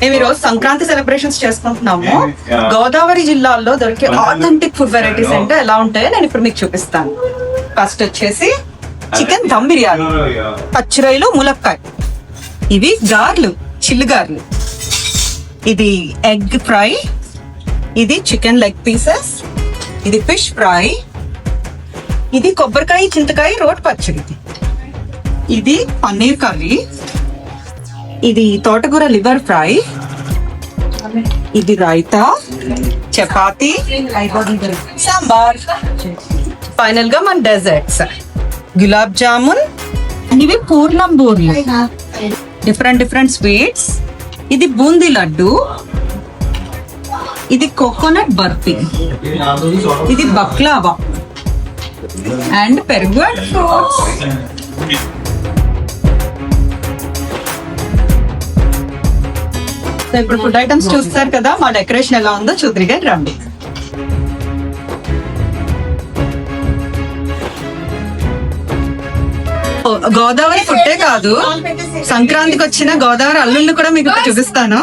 మేము ఈ రోజు సంక్రాంతి సెలబ్రేషన్స్ చేసుకుంటున్నాము. గోదావరి జిల్లాల్లో దొరికే ఆథెంటిక్ ఫుడ్ వెరైటీస్ అంటే ఎలా ఉంటాయో నేను ఇప్పుడు మీకు చూపిస్తాను. ఫస్ట్ వచ్చేసి చికెన్ దమ్ బిర్యానీ, పచ్చిరొయ్యలు, ములక్కాయ, ఇవి గార్లు, చిల్లి గార్లు, ఇది ఎగ్ ఫ్రై, ఇది చికెన్ లెగ్ పీసెస్, ఇది ఫిష్ ఫ్రై, ఇది కొబ్బరికాయ చింతకాయ రోటి పచ్చడి, ఇది పన్నీర్ కర్రీ, ఇది తోటకూర లివర్ ఫ్రై, ఇది రైతా, చపాతి, సాంబార్, ఫైనల్ గా మన డెజర్ట్స్ గులాబ్ జామున్, ఇవి పూర్ణం బూర్లు, డిఫరెంట్ స్వీట్స్, ఇది బూందీ లడ్డు, ఇది కోకోనట్ బర్ఫీ, ఇది బక్లావా అండ్ పెరుగు అండ్ ఫ్రూట్స్. ఇప్పుడు ఫుడ్ ఐటమ్స్ చూస్తారు కదా, మా డెకరేషన్ ఎలా ఉందో చూద్దరిగా రండి. గోదావరి ఫుడ్డే కాదు, సంక్రాంతికి వచ్చిన గోదావరి అల్లుళ్ళు కూడా మీకు చూపిస్తాను.